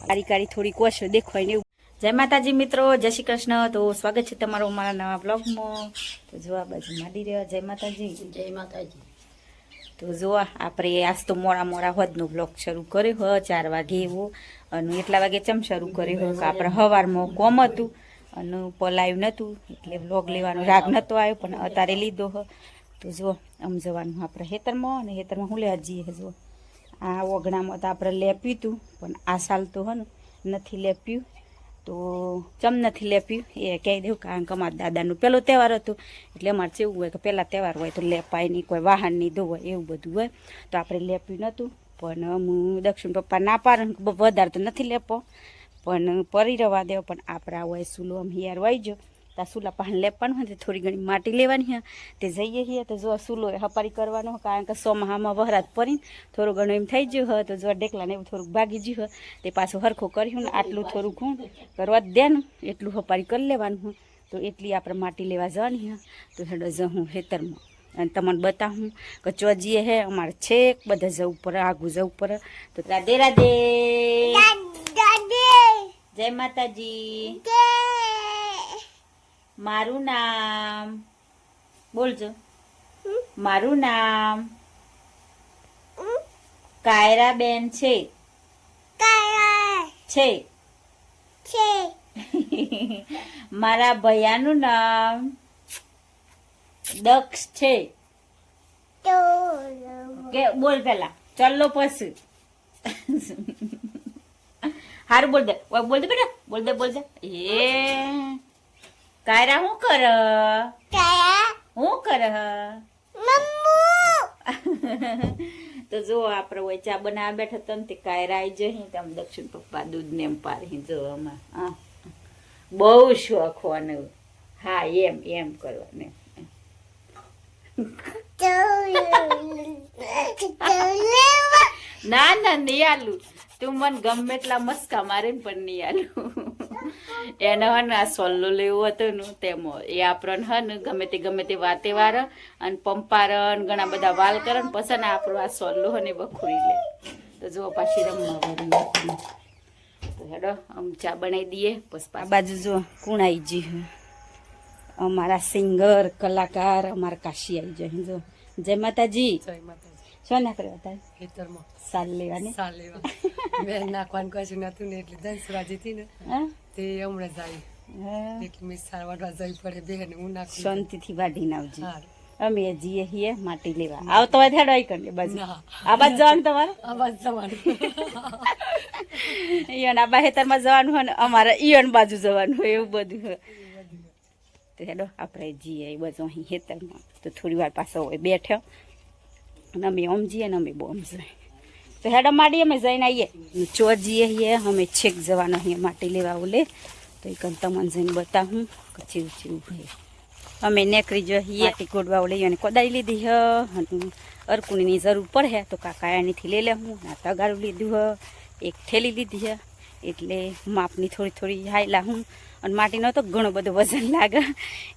કાળી કાળી થોડીક ઓછો દેખાય ને એવું. જય માતાજી મિત્રો, જય શ્રી કૃષ્ણ. તો સ્વાગત છે તમારું અમારા નવા બ્લોગમાં. તો જો આ બાજુ માંડી રહ્યા. જય માતાજી. જય માતાજી. તો જો આપણે આજ તો મોડા હોદનો બ્લોગ શરૂ કર્યો હોય 4 વાગે એવો. અને એટલા વાગે ચમ શરૂ કર્યો હોય કે આપણે સવારમાં કોમ હતું અને પલાયું નહોતું એટલે બ્લોગ લેવાનો રાગ નહોતો આવ્યો, પણ અત્યારે લીધો હોય. તો જો આમ જવાનું આપણે હેતરમાં, અને હેતરમાં હું લેવા જઈએ. જો આ ઓગણામાં તો આપણે લેપ્યું હતું, પણ આ સાલ તો હે ને નથી લેપ્યું. તો ચમ નથી લેપ્યું એ કહી દઉં, કારણ કે અમારા દાદાનું પહેલો તહેવાર હતો એટલે અમારે કેવું હોય કે પહેલાં તહેવાર હોય તો લેપાય નહીં, કોઈ વાહન નહીં ધોવાય એવું બધું હોય. તો આપણે લેપ્યું નહોતું, પણ હું દક્ષિણ પપ્પા ના પાડે વધારે તો નથી લેપો, પણ પરી રવા દેવો. પણ આપણે હોય સૂલો આમ હિયાર વાઈ ગયો તો આ સૂલા પાન લેવાનું હોય તો થોડી ઘણી માટી લેવાની હોય તે જઈએ છીએ. તો જો સૂલો હપારી કરવાનો હોય, કારણ કે સોમાહામાં વહરાત પડીને થોડું ઘણું એમ થઈ ગયું હોય તો જો ડેકલાને એવું થોડુંક ભાગી ગયું હોય તે પાછું હરખું કર્યું ને આટલું થોડું ખૂણ કરવા જ દે ને એટલું હપારી કરી લેવાનું હોય. તો એટલી આપણે માટી લેવા જવાની હોય. તો હેડો જવું ખેતરમાં અને તમને બતાવું કે ચોજીએ હે અમારે છેક બધા જવું પડે, આગું જવું પડે. તો રાધે રાધે, જય માતાજી. મારું નામ બોલજો. મારું નામ કાયરાબેન છે. છે મારા ભૈયાનું નામ દક્ષ છે. કે બોલ પેલા ચલો પછી હારું બોલ દે, બોલ દે બેટા, બોલ દે. એ કાયરા હું કર તો જો આપણે હોય ચા બનાવવા બેઠા તને તે કાયરા આવી જઈ તમે દક્ષિણ પપ્પા દૂધ ને એમ પારી જો આમાં બહુ શોખ હોને. હા એમ કરવાને. ના નહીં આલું, તું મને ગમે એટલા મસ્કા મારે ને પણ નહીં આલું. એને હે ને આ સોલ્લો લેવો હતો ને તેમાં એ આપણને હે ને ગમે તે વાતે વાર અને પંપાર ઘણા બધા વાલ કરે ને પછી ને આપણો આ સોલ્લો હે ને બખોડી લે. તો જો પાછી રમવા તો હેડો આમ ચા બનાવી દઈએ. પછી આ બાજુ જો કોણ આવી ગયું, અમારા સિંગર કલાકાર અમારા કાશી આવી જાય. જો જય માતાજી. જય માતાજી. શું ના કર્યો હતા ખેતરમાં સાલ લેવાની? સાલ લેવા મેં નાખવાનું કશું નતું ને એટલે દંસરાજી હતી ને તે હમણાં જાય એટલે મેં સાર વાટવા જવી પડે બેન. હું નાખું શાંતિથી વાઢી નાવજી. હા અમે જઈએ છીએ માટી લેવા. આવતો હોય થેડો આવી કરી બાજુ આ બાજુ જવાનું તમારે, આ બસ જવાનું ઈયોન આ બાહેતરમાં જવાનું હોય ને અમારે ઈયોન બાજુ જવાનું હોય એવું બધું હોય. તો હેડો આપણે જઈએ એ બધું અહીં ખેતરમાં. તો થોડી વાર પાછો હોય બેઠો અને અમે ઓમ જઈએ ને અમે બહુ ઓમ જઈએ. તો હેડો માડી અમે જઈને આવીએ ચો જઈએ છીએ અમે છેક જવાનો અહીંયા માટી લેવા ઓલે. તો એ કન તમને જઈને બતાવું કે ચીવું ભાઈ અમે નેકરી જઈએ માટી ગોડવા ઓલે અને કોદાળી લીધી હ અને અરકુણીની જરૂર પડે તો કાકા એનીથી લઈ લે. હું આ તગારું લીધું હ, એક થેલી લીધી હ એટલે માપની થોડી હાઈ લાવું. અને માટીનો તો ઘણો બધો વજન લાગે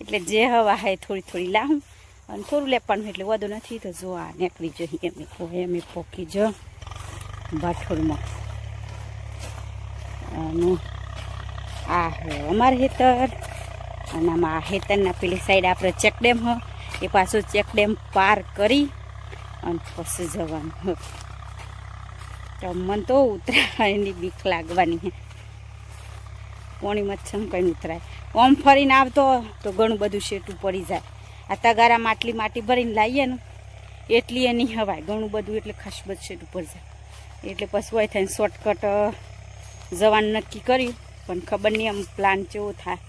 એટલે જે હવા હાય થોડી લાવું અને થોડું લેવાનું એટલે વધુ નથી. તો જો આ નેકરી જઈએ અમે પોકી જો બાઠોરમાં. અને આ અમારે હેતર અને આમાં આ હેતરના પેલી સાઈડ આપણે ચેકડેમ હ એ પાછું ચેકડેમ પાર કરી અને પછી જવાનું હ. તો મને તો ઉતરાયની બીક લાગવાની હે. પોણી મચ્છમ કંઈ ઉતરાય ઓમ ફરીને આવતો તો ઘણું બધું શેટું પડી જાય. આ તગારામાં આટલી માટી ભરીને લાવીએ ને એટલી એ નહીં હવાય, ઘણું બધું એટલે ખાસ બધું શેટું પડી જાય. એટલે પછી હોય થઈને શોર્ટકટ જવાનું નક્કી કર્યું, પણ ખબર નહીં આમ પ્લાન કેવો થાય,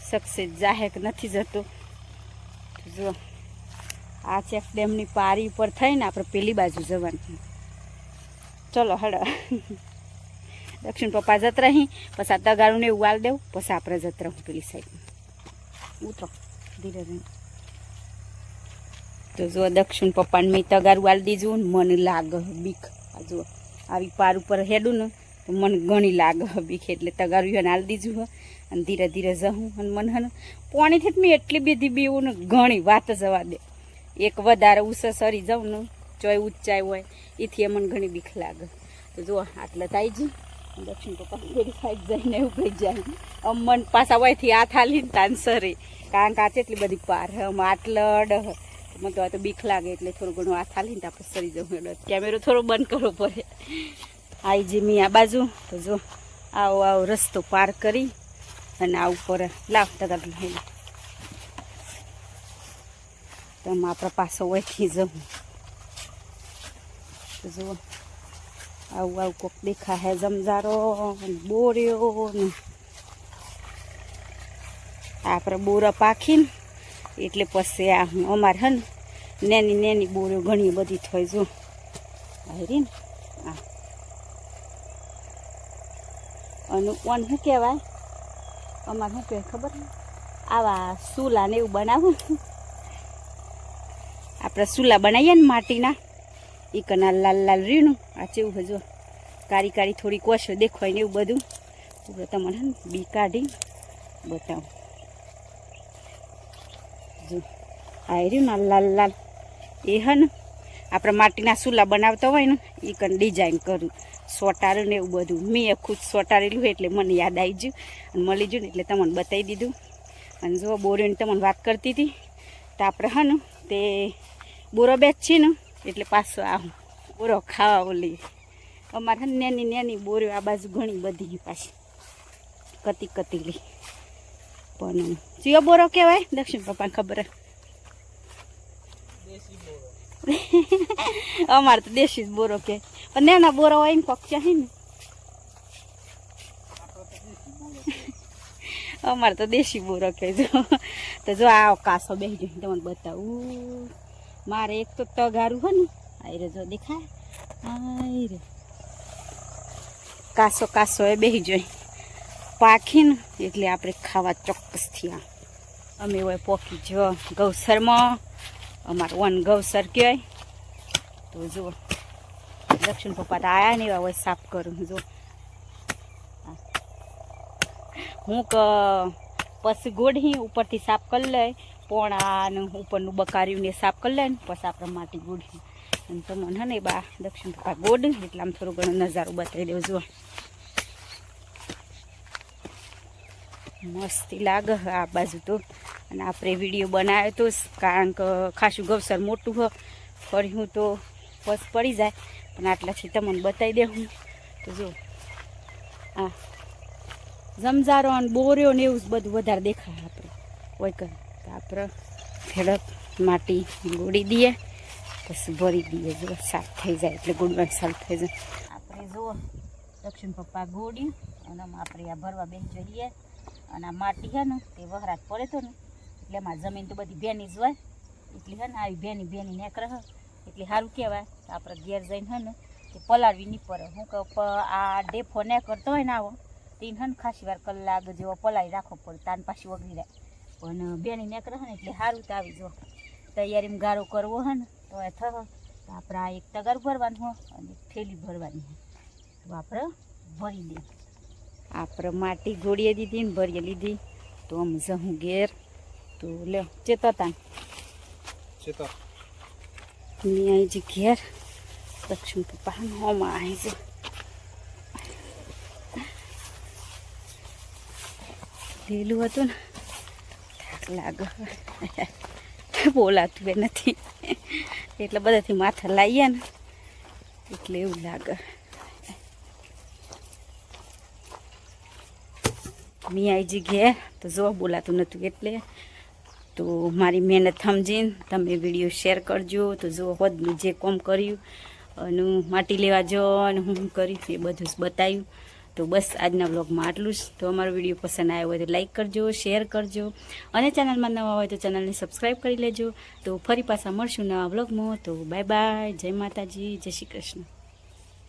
સક્સેસ જાહે કે નથી જતો. જો આ ચેક ડેમની પારી ઉપર થઈને આપણે પેલી બાજુ જવાનું. ચલો હડો દક્ષિણ પપ્પા જત રહી પછી આ તગારું ને ઉવાલ દેવું પછી આપણે જત રહું પેલી સાઈડ. ઉતરો ધીરે ધીરે. તો જો દક્ષિણ પપ્પાને મેં તગારું વાલ દીધું ને મને લાગે બીક. આ જો આવી પાર ઉપર હેડું ને તો મને ઘણી લાગે બીક એટલે તગારું એને હાલ દીધું હોય અને ધીરે ધીરે જવું. અને મને હે પાણીથી જ મેં એટલી બધી બીવું ને ઘણી વાત જવા દે. એક વધારે ઉસે સરી જાઉં ને ચોય ઊંચાઈ હોય એથી મને ઘણી બીક લાગે. તો જો આટલે થાય જ દક્ષિણ પપ્પા પેલી સાઈડ જઈને ઉભી જાય અમન પાછા હોયથી હાથ હાલીને તાનસરે કારણ કે આ કેટલી બધી પાર માટલડ મને તો આ તો બીક લાગે એટલે થોડું ઘણું હાથ હાલીને આપણે સરી જવું કેમેરો થોડો બંધ કરવો પડે આવી જે મી આ બાજુ તો જો આવો રસ્તો પાર કરી અને આ ઉપર લાવ તગાર લઈ તમે આપણા પાછો હોયથી જવું તો જુઓ આવું કોક દેખા હે જમજારો બોર્યો ને આપણે બોરા પાખીને એટલે પછી આ અમારે હે ને નેની બોરીઓ ઘણી બધી થઈ જો હારી ને આ અને ઓન શું કહેવાય અમારે શું કહેવાય ખબર આવા ચૂલા ને એવું બનાવું આપણે ચૂલા બનાવીએ ને માટીના એ કના લાલ લાલ રીણું આ ચેવું હજુ કાળી કાળી થોડી કોશો દેખાય ને એવું બધું તમને હે ને બી કાઢી બતાવું જો આ રહ્યું ને લાલ લાલ એ હે ને આપણે માટીના ચૂલા બનાવતા હોય ને એ કને ડિઝાઇન કરું સોટારું ને એવું બધું મેં ખુદ સોટારેલું એટલે મને યાદ આવી ગયું અને મળી ગયું ને એટલે તમને બતાવી દીધું અને જો બોરીને તમને વાત કરતી હતી તો આપણે હે ને તે બોરો બેચ છે ને એટલે પાછો આવું બોરો ખાવા ઓલી અમારે નેની બોરીઓ આ બાજુ ઘણી બધી પાછી કતીલી પણ ચિયો બોરો કહેવાય દક્ષિણ પપ્પાને ખબર અમારે તો દેશી જ બોરો કે પણ નાના બોરો હોય ને કોક ચાહી ને અમારે તો દેશી બોરો કહેજો તો જો આ કાસો બેસી જાય તમને બતાવું મારે એક તો તગારું હોય ને આઈ રે જો દેખાય આઈ રે કાસો એ બેસી જાય પાખીને એટલે આપણે ખાવા ચોક્કસથી આ અમે હોય પોકી જો ગૌસરમાં અમારું વન ગૌસર કહેવાય તો જુઓ દક્ષિણ પપ્પા તો આવ્યા ને એવા હોય સાફ કરું જો હું પછી ગોઢી ઉપરથી સાફ કરી લે પોણા ને ઉપરનું બકાર્યું ને સાફ કરી લે ને પછી આપણે માટી ગોઢી અને તમને હે ને બા દક્ષિણ પપ્પા ગોડ એટલે આમ થોડો ઘણો નજારો બતાવી દેવો જુઓ મસ્તી લાગે આ બાજુ તો અને આપણે વિડીયો બનાવ્યો તો કારણ કે ખાસું ગવસર મોટું હોય ફર્યું તો બસ પડી જાય પણ આટલાથી તમને બતાવી દે હું તો જો આ જમજારો અને બોર્યો ને એવું જ બધું વધારે દેખાય આપણે હોય કરે તો આપણે ખેડક માટી ગોળી દઈએ પછી ભરી દઈએ જો સાફ થઈ જાય એટલે ગોળવાનું સાફ થઈ જાય આપણે જુઓ દક્ષિણ પપ્પા ગોળ્યું અને આપણે આ ભરવા બેસી જઈએ અને આ માટી છે ને તે વહરાટ પડે તો ને એટલે એમાં જમીન તો બધી ભેની જ હોય એટલે હે ને આવી ભેની નેકરે હ એટલે સારું કહેવાય આપણે ઘેર જઈને હે ને તે પલાળવી નહીં પડે હું કહું આ ડેફો ને કરતો હોય ને આવો તેને હે ને ખાસી વાર કલાક જેવો પલાળી રાખવો પડે તાન પાછી વગડી જાય પણ ભેની નેકરે હે ને એટલે સારું તો આવી જો તૈયારીમાં ગારો કરવો હે ને તો એ થયો તો આપણે આ એક તગાર ભરવાનું હોય અને થેલી ભરવાની હોય તો આપણે ભરી દઈએ આપણે માટી ગોળીએ દીધી ને ભરીએ લીધી તો આમ જહું ઘેર તો લે ચેતતા અહીં જ ઘેર દક્ષિણ પપ્પા હોમાં આવી છે લીલું હતું ને થાક લાગે બોલાતું એ નથી એટલે બધાથી માથા લાવીએ ને એટલે એવું લાગે મિયાજી ઘેર તો જો બોલાતું નહોતું એટલે તો મારી મહેનત સમજીને તમે વિડીયો શેર કરજો તો જો હોદનું જે કોમ કર્યું અને માટી લેવા જો અને હું કર્યું એ બધું જ બતાવ્યું તો બસ આજના વ્લોગમાં આટલું જ તો અમારો વિડીયો પસંદ આવ્યો હોય તો લાઈક કરજો શેર કરજો અને ચેનલમાં નવા હોય તો ચેનલને સબસ્ક્રાઈબ કરી લેજો તો ફરી પાછા મળશું નવા વ્લોગમાં તો બાય બાય જય માતાજી જય શ્રી કૃષ્ણ